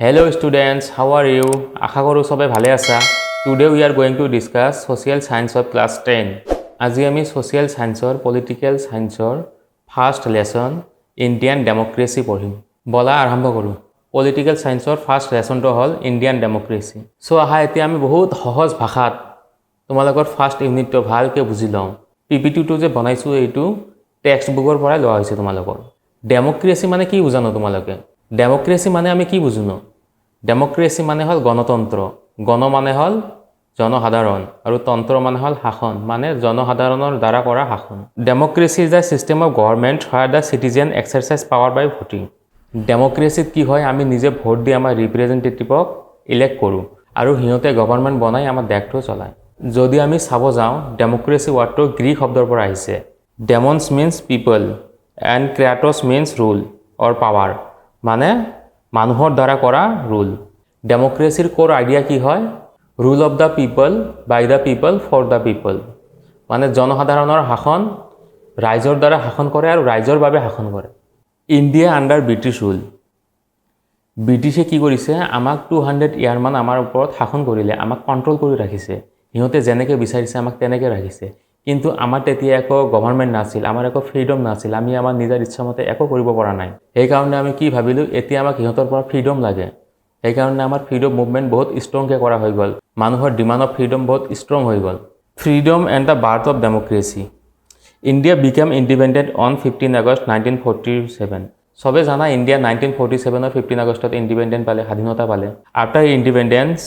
Hello students, how are you? আশা কৰোঁ সবে ভালে আছা। Today we are going to discuss social science of class 10. আজি আমি social scienceৰ political scienceৰ first lesson Indian democracy পঢ়িম। বলা আৰম্ভ কৰোঁ। Political scienceৰ first lessonটো হ'ল Indian democracy. So আহা এতিয়া আমি বহুত সহজ ভাষাত তোমালোকৰ ফাৰ্ষ্ট ইউনিটটো ভালকৈ বুজি লওঁ। PPT-টো যে বনাইছোঁ এইটো টেক্সট বুকৰ পৰাই লোৱা হৈছে তোমালোকৰ। ডেমক্ৰেসি মানে কি বুজানো তোমালোকে? ডেমক্ৰেসি মানে আমি কি বুজোনো? ডেমক্ৰেসি মানে হ'ল গণতন্ত্ৰ। গণ মানে হ'ল জনসাধাৰণ আৰু তন্ত্ৰ মানে হ'ল শাসন, মানে জনসাধাৰণৰ দ্বাৰা কৰা শাসন। Democracy is the system of government where the citizen exercise power by voting. ডেমক্ৰেসিত কি হয়, আমি নিজে ভোট দি আমাৰ ৰিপ্ৰেজেণ্টেটিভক ইলেক্ট কৰোঁ আৰু সিহঁতে গভৰ্নমেণ্ট বনাই আমাৰ দেশটো চলায়। যদি আমি চাব যাওঁ, ডেমক্ৰেসি ৱাৰ্ডটো গ্ৰীক শব্দৰ পৰা আহিছে। Demos means people and kratos means rule or power, মানে মানুহৰ দ্বাৰা কৰা ৰুল। ডেমক্ৰেসিৰ কোৰ আইডিয়া কি হয়? Rule of the people, by the people, for the people, মানে জনসাধাৰণৰ শাসন ৰাইজৰ দ্বাৰা শাসন কৰে আৰু ৰাইজৰ বাবে শাসন কৰে। India under British rule. ব্ৰিটিছে কি কৰিছে, আমাক 200 ইয়াৰমান আমাৰ ওপৰত শাসন কৰিলে, আমাক কণ্ট্ৰল কৰি ৰাখিছে। সিহঁতে যেনেকৈ বিচাৰিছে আমাক তেনেকৈ ৰাখিছে। কিন্তু আমাৰ তেতিয়া একো গভৰ্নমেণ্ট নাছিল, আমাৰ একো ফ্ৰীডম নাছিল, আমি আমাৰ নিজৰ ইচ্ছামতে একো কৰিব পৰা নাই। সেইকাৰণে আমি কি ভাবিলোঁ, এতিয়া আমাক সিহঁতৰ পৰা ফ্ৰীডম লাগে। সেইকাৰণে আমাৰ ফ্ৰীডম মুভমেণ্ট বহুত ষ্ট্ৰংকৈ কৰা হৈ গ'ল। মানুহৰ ডিমাণ্ড অফ ফ্ৰীডম বহুত ষ্ট্ৰং হৈ গ'ল। Freedom and the birth of democracy. India became independent on 15 August 1947। চবে জানা ইণ্ডিয়া 1947 15 আগষ্টত ইণ্ডিপেণ্ডেণ্ট পালে, স্বাধীনতা পালে। After independence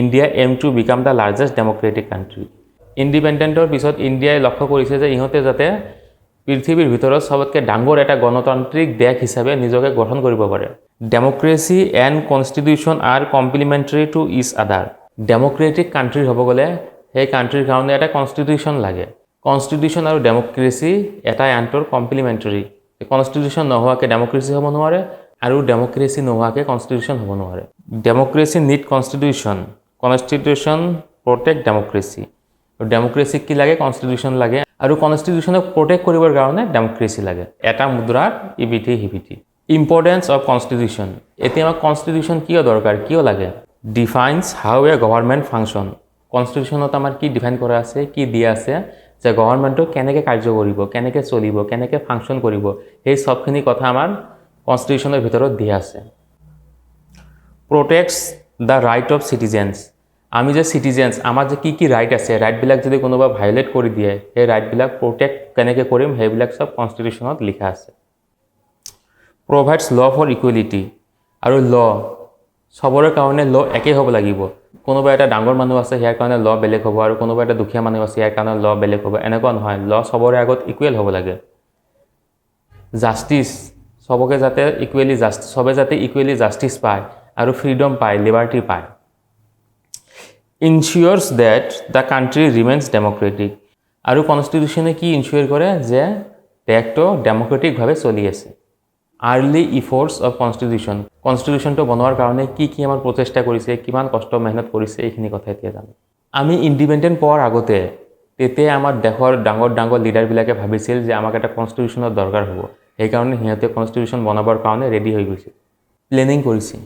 India aim to become the largest democratic country. ইণ্ডিপেণ্ডেণ্টৰ পিছত ইণ্ডিয়াই লক্ষ্য কৰিছে যে ইহঁতে যাতে পৃথিৱীৰ ভিতৰত সবতকৈ ডাঙৰ এটা গণতান্ত্ৰিক দেশ হিচাপে নিজকে গঠন কৰিব পাৰে। Democracy and constitution are complementary to each other. Democratic country হ'ব গ'লে সেই কাণ্ট্ৰিৰ কাৰণে এটা কনষ্টিটিউশ্যন লাগে। কনষ্টিটিউশ্যন আৰু ডেমক্ৰেসি এটাই আনটোৰ কমপ্লিমেণ্টাৰী। কনষ্টিটিউশ্যন নোহোৱাকৈ ডেমক্ৰেসি হ'ব নোৱাৰে আৰু ডেমক্ৰেসি নোহোৱাকৈ কনষ্টিটিউশ্যন হ'ব নোৱাৰে। ডেমক্ৰেসি নিড কনষ্টিটিউশ্যন, কনষ্টিটিউশ্যন প্ৰটেক্ট ডেমক্ৰেসি। আৰু ডেমক্ৰেসিক কি লাগে? কনষ্টিটিউশ্যন লাগে, আৰু কনষ্টিটিউশ্যনক প্ৰটেক্ট কৰিবৰ কাৰণে ডেমক্ৰেসি লাগে। এটা মুদ্ৰাৰ ইপিঠি সিপিঠি। Importance of constitution. এতিয়া আমাক কনষ্টিটিউশ্যন কিয় দৰকাৰ, কিয় লাগে? Defines how a government function. কনষ্টিটিউশ্যনত আমাৰ কি ডিফাইন কৰা আছে, কি দিয়া আছে যে গভৰ্নমেণ্টটো কেনেকৈ কাৰ্য কৰিব, কেনেকৈ চলিব, কেনেকৈ ফাংচন কৰিব, সেই চবখিনি কথা আমাৰ কনষ্টিটিউশ্যনৰ ভিতৰত দিয়া আছে। প্ৰটেক্টছ দ্য ৰাইট অফ চিটিজেন্স। আমি যে চিটিজেন্স, আমাৰ যে কি ৰাইট আছে, ৰাইটবিলাক যদি কোনোবা ভায়োলেট কৰি দিয়ে, সেই ৰাইটবিলাক প্ৰটেক্ট কেনেকৈ কৰিম সেইবিলাক চব কনষ্টিটিউশ্যনত লিখা আছে। প্ৰভাইডছ ল ফৰ ইকুৱেলিটি। আৰু ল চবৰে কাৰণে ল একেই হ'ব লাগিব। কোনোবা এটা ডাঙৰ মানুহ আছে ইয়াৰ কাৰণে ল বেলেগ হ'ব, আৰু কোনোবা এটা দুখীয়া মানুহ আছে ইয়াৰ কাৰণে ল বেলেগ হ'ব, এনেকুৱা নহয়। ল চবৰে আগত ইকুৱেল হ'ব লাগে। জাষ্টিছ, চবকে যাতে ইকুৱেলি চবে যাতে ইকুৱেলি জাষ্টিছ পায় আৰু ফ্ৰীডম পায়, লিবাৰ্টি পায়। Ensures that the country remains democratic. আৰু কনষ্টিটিউশ্যনে কি ইনচিয়'ৰ কৰে যে দেশটো ডেমক্ৰেটিকভাৱে চলি আছে। Early efforts of constitution. কনষ্টিটিউশ্যনটো বনোৱাৰ কাৰণে কি আমাৰ প্ৰচেষ্টা কৰিছে, কিমান কষ্ট মেহনত কৰিছে, এইখিনি কথা এতিয়া জানো। আমি ইণ্ডিপেণ্ডেণ্ট পোৱাৰ আগতে তেতিয়া আমাৰ দেশৰ ডাঙৰ ডাঙৰ লিডাৰবিলাকে ভাবিছিল যে আমাক এটা কনষ্টিটিউশ্যনৰ দৰকাৰ হ'ব। সেইকাৰণে সিহঁতে কনষ্টিটিউশ্যন বনাবৰ কাৰণে ৰেডি হৈ গৈছিল, প্লেনিং কৰিছিল।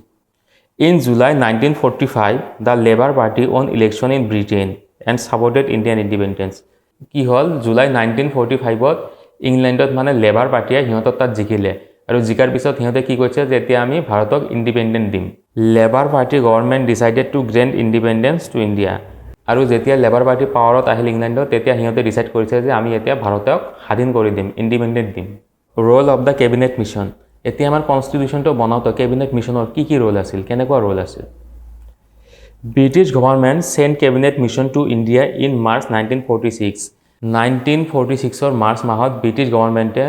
In July 1945 the labour party on election in Britain and supported Indian independence. কি হ'ল, জুলাই 1945 ইংলেণ্ডত মানে লেবাৰ পাৰ্টীয়ে সিহঁতৰ তাত জিকিলে, আৰু জিকাৰ পিছত সিহঁতে কি কৈছে যে এতিয়া আমি ভাৰতক ইণ্ডিপেণ্ডেণ্ট দিম। Labour party government decided to grant independence to India. আৰু যেতিয়া লেবাৰ পাৰ্টি পাৱাৰত আহিল ইংলেণ্ডত, তেতিয়া সিহঁতে ডিচাইড কৰিছে যে আমি এতিয়া ভাৰতক স্বাধীন কৰি দিম, ইণ্ডিপেণ্ডেণ্ট দিম। Roll of the cabinet mission. এতিয়া আমাৰ কনষ্টিটিউশ্যনটো বনাওঁতে কেবিনেট মিছনৰ কি ৰোল আছিল, কেনেকুৱা ৰোল আছিল? British government sent cabinet mission to India in March 1946। 1946 March মাহত ব্ৰিটিছ গভৰ্ণমেণ্টে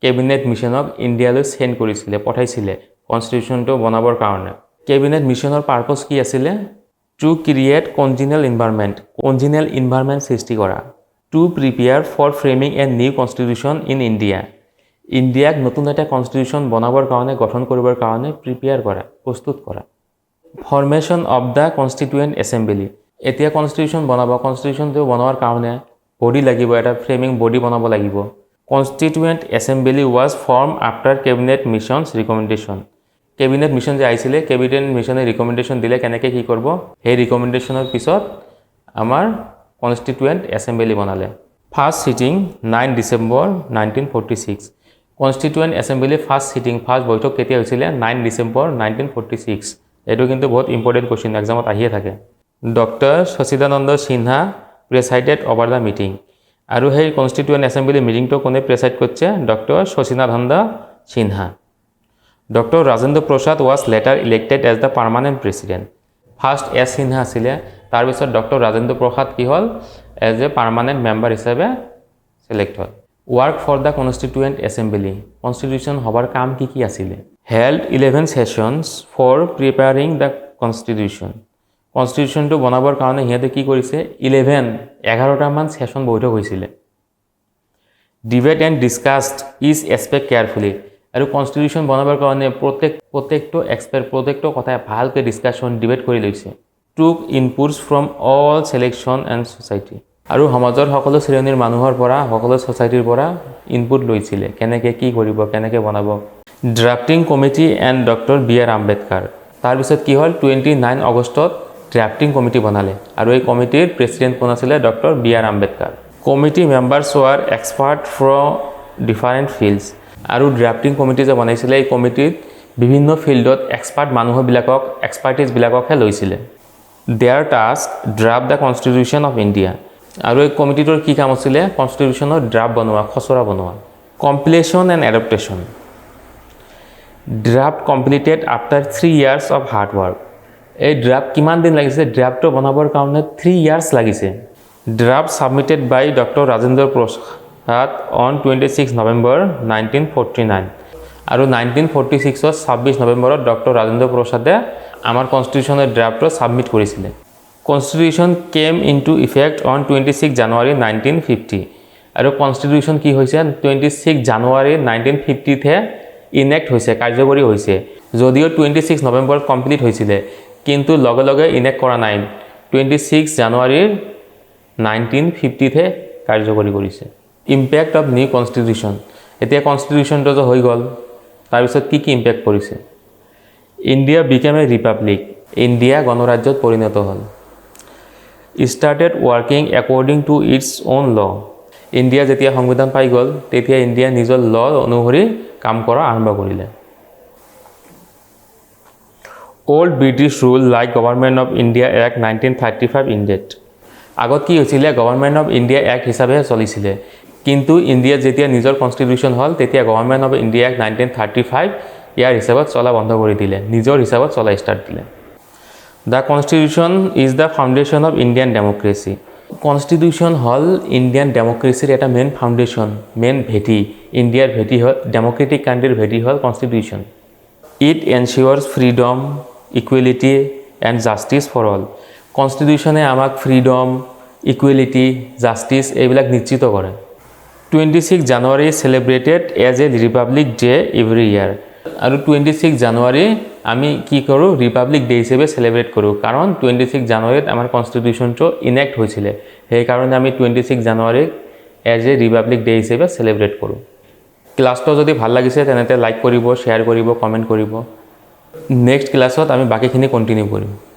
কেবিনেট মিছনক ইণ্ডিয়ালৈ চেণ্ড কৰিছিলে, পঠাইছিলে কনষ্টিটিউশ্যনটো বনাবৰ কাৰণে। কেবিনেট মিছনৰ পাৰ্পছ কি আছিলে? টু ক্ৰিয়েট কনজিনেল ইনভাইৰমেণ্ট সৃষ্টি কৰা। To prepare for framing a new constitution in India. ইণ্ডিয়াক নতুন এটা কনষ্টিটিউশ্যন বনাবৰ কাৰণে, গঠন কৰিবৰ কাৰণে প্ৰিপেয়াৰ কৰা, প্ৰস্তুত কৰা। Formation of the constituent assembly. এতিয়া কনষ্টিটিউশ্যন কনষ্টিটিউশ্যনটো বনোৱাৰ কাৰণে বডি লাগিব, এটা ফ্ৰেমিং বডি বনাব লাগিব। Constituent assembly was formed after cabinet mission's recommendation. Cabinet mission যে আহিছিলে কেবিনেট মিছনে ৰিকমেণ্ডেশ্যন দিলে কেনেকৈ কি কৰিব সেই ৰিকমেণ্ডেশ্যনৰ পিছত আমাৰ কনষ্টিটুৱেণ্ট এছেম্বলি বনালে first sitting 9 December 1946 constituent assembly first বৈঠক কেতিয়া হৈছিলে 9 ডিচেম্বৰ 1946 এইটো কিন্তু বহুত ইম্পৰ্টেণ্ট কুৱেশ্যন এক্সামত আহিয়ে থাকে doctor Sachchidananda Sinha presided over the meeting আৰু সেই কনষ্টিটুৱেণ্ট এছেম্বলি মিটিংটো কোনে প্ৰেচাইড কৰিছে doctor Sachchidananda Sinha doctor Rajendra Prasad was later elected as the permanent president first as Sinha আছিলে তাৰপিছত ডক্টৰ ৰাজেন্দ্ৰ প্ৰসাদ কি হ'ল এজ এ পাৰ্মানেণ্ট মেম্বাৰ হিচাপে চিলেক্ট হ'ল work for the constituent assembly constitution হ'বৰ কাম কি আছিলে held 11 sessions for preparing the কনষ্টিটিউশ্যনটো বনাবৰ কাৰণে সিহঁতে কি কৰিছে 11টামান ছেশ্যন বৈঠক হৈছিলে debate and discussed each aspect carefully আৰু কনষ্টিটিউশ্যন বনাবৰ কাৰণে প্ৰত্যেকটো কথাই ভালকৈ ডিছকাশ্যন ডিবেট কৰি লৈছে took inputs from all section and society আৰু সমাজৰ সকলো শ্ৰেণীৰ মানুহৰ পৰা সকলো ছ'চাইটিৰ পৰা ইনপুট লৈছিলে কেনেকৈ কি কৰিব কেনেকৈ বনাব drafting committee and doctor B R Ambedkar তাৰপিছত কি হ'ল 29 আগষ্টত ড্ৰাফটিং কমিটি বনালে আৰু এই কমিটিৰ প্ৰেচিডেণ্ট কোন আছিলে doctor B R Ambedkar committee members were expert from different fields আৰু ড্ৰাফটিং কমিটি যে বনাইছিলে এই কমিটিত বিভিন্ন ফিল্ডত এক্সপাৰ্টিজবিলাককহে লৈছিলে their task draft the constitution of India আৰু এই কমিটিটোৰ কি কাম আছিলে কনষ্টিটিউশ্যনৰ ড্ৰাফ্ট বনোৱা খচৰা বনোৱা compilation and adoption draft completed after 3 years of hard work এই ড্ৰাফ্ট কিমান দিন লাগিছে ড্ৰাফ্টটো বনাবৰ কাৰণে 3 years লাগিছে draft submitted by doctor Rajendra Prasad on 26 November 1949 আৰু 1946ৰ 26 নৱেম্বৰত ডক্টৰ ৰাজেন্দ্ৰ প্ৰসাদে আমাৰ কনষ্টিটিউশ্যনৰ ড্ৰাফ্টটো ছাবমিট কৰিছিলে constitution came into effect on 26 January 1950 আৰু কনষ্টিটিউশ্যন কি হৈছে 26 জানুৱাৰী 1950হে ইনেক্ট হৈছে কাৰ্যকৰী হৈছে যদিও 26 নৱেম্বৰত কমপ্লিট হৈছিলে কিন্তু লগে লগে ইনেক্ট কৰা নাই 26 জানুৱাৰী 1950হে কাৰ্যকৰী কৰিছে ইম্পেক্ট অফ নিউ কনষ্টিটিউশ্যন এতিয়া কনষ্টিটিউশ্যনটো যে হৈ গ'ল তাৰপিছত কি ইম্পেক্ট পৰিছে India became a republic India গণৰাজ্যত পৰিণত হ'ল started working according to its own law India যেতিয়া সংবিধান পাই গ'ল তেতিয়া ইণ্ডিয়া নিজৰ ল অনুসৰি কাম কৰা আৰম্ভ কৰিলে old British rule like government of India act 1935 ইণ্ডেড আগত কি হৈছিলে গভৰ্ণমেণ্ট অফ ইণ্ডিয়া এক্ট হিচাপেহে চলিছিলে কিন্তু ইণ্ডিয়াত যেতিয়া নিজৰ কনষ্টিটিউশ্যন হ'ল তেতিয়া গভৰ্ণমেণ্ট অফ ইণ্ডিয়া এক্ট 1935 ইয়াৰ হিচাপত চলা বন্ধ কৰি দিলে নিজৰ হিচাপত চলা ষ্টাৰ্ট দিলে the constitution is the foundation of Indian democracy constitution হ'ল ইণ্ডিয়ান ডেমক্ৰেচিৰ এটা মেইন ফাউণ্ডেশ্যন মেইন ভেটি ইণ্ডিয়াৰ ভেটি হ'ল ডেমক্ৰেটিক কাণ্ট্ৰিৰ ভেটি হ'ল constitution it ensures freedom equality and justice for all কনষ্টিটিউশ্যনে আমাক ফ্ৰীডম ইকুৱেলিটি জাষ্টিছ এইবিলাক নিশ্চিত কৰে 26 January celebrated as a republic day every year আৰু 26 জানুৱাৰী আমি কি কৰোঁ ৰিপাব্লিক ডে হিচাপে চেলিব্ৰেট কৰোঁ কাৰণ 26 জানুৱাৰীত আমাৰ কনষ্টিটিউশ্যনটো ইনেক্ট হৈছিলে সেইকাৰণে আমি 26 জানুৱাৰীক এজ এ ৰিপাব্লিক ডে হিচাপে চেলিব্ৰেট কৰোঁ ক্লাছটো যদি ভাল লাগিছে তেনেতে লাইক কৰিব শ্বেয়াৰ কৰিব কমেণ্ট কৰিব নেক্সট ক্লাছত আমি বাকীখিনি কণ্টিনিউ কৰিম